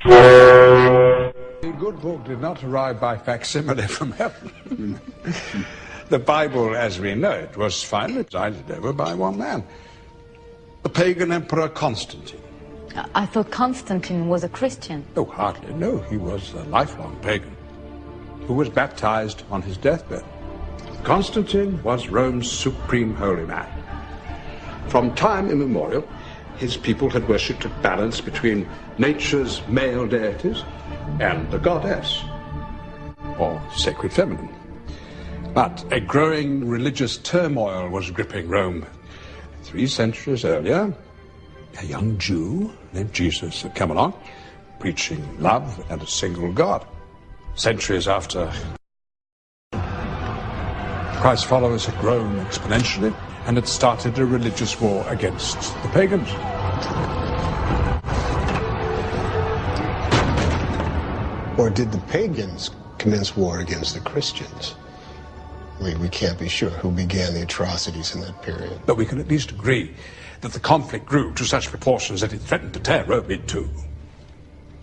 A good book did not arrive by facsimile from heaven. The Bible, as we know it, was finally presided over by one man, the pagan Emperor Constantine. I thought Constantine was a Christian. Oh, hardly. No, he was a lifelong pagan who was baptized on his deathbed. Constantine was Rome's supreme holy man. From time immemorial, his people had worshipped a balance between nature's male deities and the goddess, or sacred feminine. But a growing religious turmoil was gripping Rome. 3 centuries earlier, a young Jew named Jesus had come along, preaching love and a single God. Centuries after, Christ's followers had grown exponentially and had started a religious war against the pagans. Or did the pagans commence war against the Christians? We can't be sure who began the atrocities in that period. But we can at least agree that the conflict grew to such proportions that it threatened to tear Rome in two.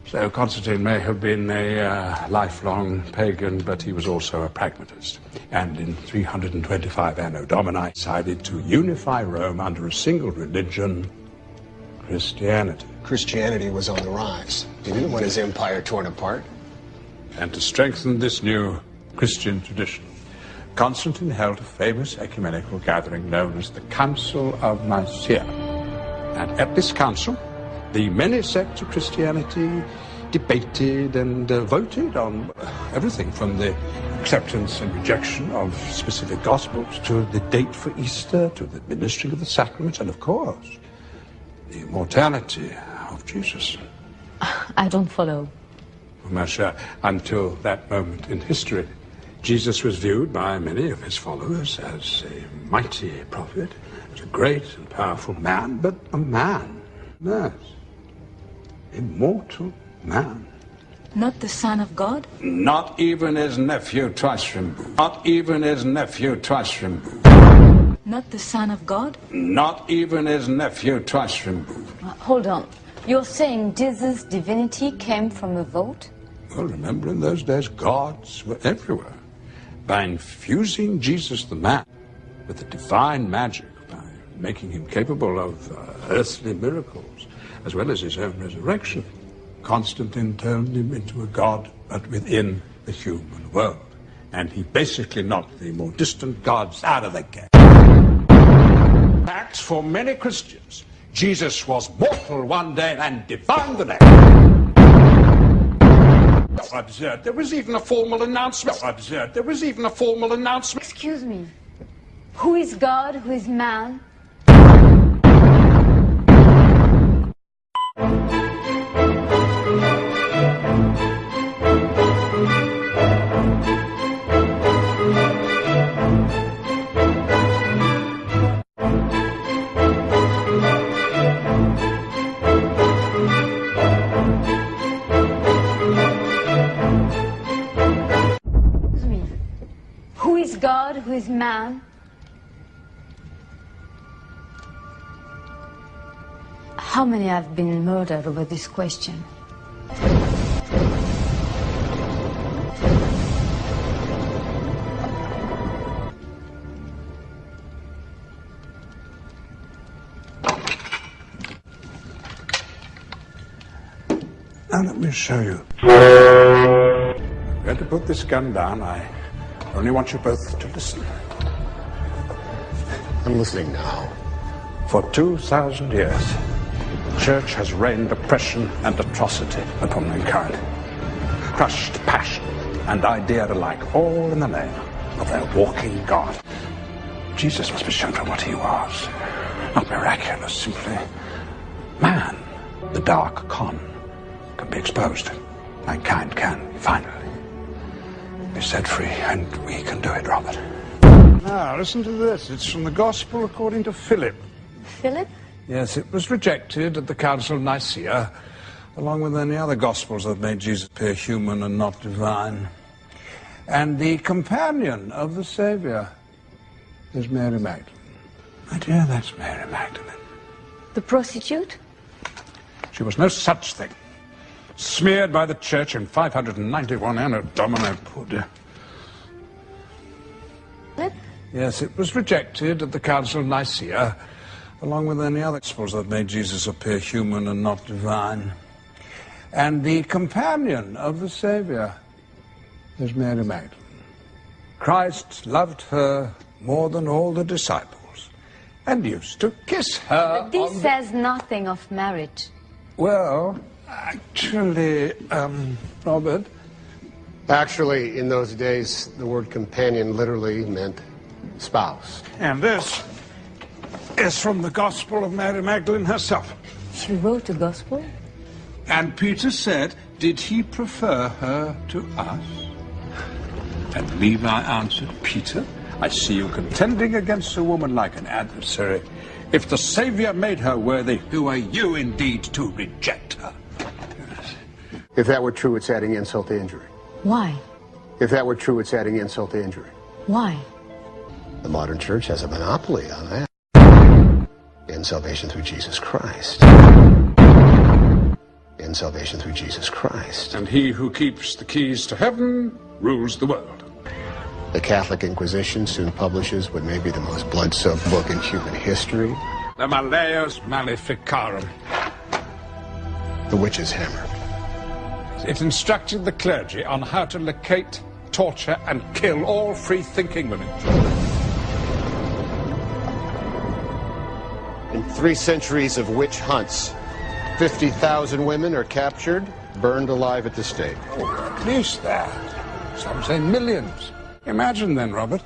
So Constantine may have been a lifelong pagan, but he was also a pragmatist. And in 325 Anno Domini decided to unify Rome under a single religion, Christianity. Christianity was on the rise. He didn't want his empire torn apart. And to strengthen this new Christian tradition, Constantine held a famous ecumenical gathering known as the Council of Nicaea. And at this council, the many sects of Christianity debated and voted on everything from the acceptance and rejection of specific gospels to the date for Easter, to the ministering of the sacraments, and of course, the immortality of Jesus. I don't follow. Ma chère, until that moment in history, Jesus was viewed by many of his followers as a mighty prophet, as a great and powerful man, but a man. Yes. Immortal man. Not the Son of God? Not even his nephew twice removed. Not even his nephew twice removed. Not the Son of God? Not even his nephew twice removed. Hold on. You're saying Jesus' divinity came from a vote? Well, remember in those days, gods were everywhere. By infusing Jesus the man with the divine magic, by making him capable of earthly miracles, as well as his own resurrection, Constantine turned him into a god, but within the human world. And he basically knocked the more distant gods out of the game. In fact, for many Christians, Jesus was mortal one day and divine the next. Absurd. There was even a formal announcement. Absurd. There was even a formal announcement. Excuse me. Who is God? Who is man? Who is God? Who is man? How many have been murdered over this question? Now let me show you. I'm going to put this gun down. I only want you both to listen. I'm listening now. For 2,000 years, the Church has rained oppression and atrocity upon mankind, crushed passion and idea alike, all in the name of their walking God. Jesus must be shown for what he was. Not miraculous, simply man. The dark con can be exposed. Mankind can, finally, be set free, and we can do it, Robert. Now, listen to this. It's from the Gospel according to Philip. Philip? Yes, it was rejected at the Council of Nicaea, along with any other Gospels that made Jesus appear human and not divine. And the companion of the Savior is Mary Magdalene. My dear, that's Mary Magdalene. The prostitute? She was no such thing. smeared by the church in 591 Anno Domini. Poor dear. Yes, it was rejected at the Council of Nicaea, along with any other gospels that made Jesus appear human and not divine. And the companion of the Saviour is Mary Magdalene. Christ loved her more than all the disciples and used to kiss her. But this says nothing of marriage. Well, actually, Robert... Actually, in those days, the word companion literally meant spouse. And this is from the Gospel of Mary Magdalene herself. She wrote a gospel? And Peter said, did he prefer her to us? And Levi answered, Peter, I see you contending against a woman like an adversary. If the Saviour made her worthy, who are you indeed to reject her? If that were true, it's adding insult to injury. Why? If that were true, it's adding insult to injury. Why? The modern church has a monopoly on that. In salvation through Jesus Christ. In salvation through Jesus Christ. And he who keeps the keys to heaven rules the world. The Catholic Inquisition soon publishes what may be the most blood-soaked book in human history. The Malleus Maleficarum. The Witch's Hammer. It instructed the clergy on how to locate, torture, and kill all free-thinking women. In 3 centuries of witch hunts, 50,000 women are captured, burned alive at the stake. Oh, at least that. Some say millions. Imagine then, Robert.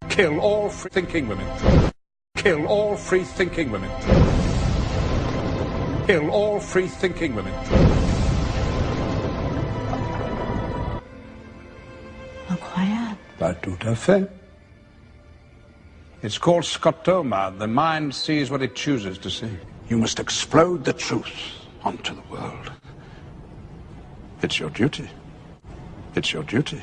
Kill all free-thinking women. Kill all free-thinking women. Kill all free-thinking women. Incroyable. Pas tout à fait. It's called scotoma. The mind sees what it chooses to see. You must explode the truth onto the world. It's your duty. It's your duty.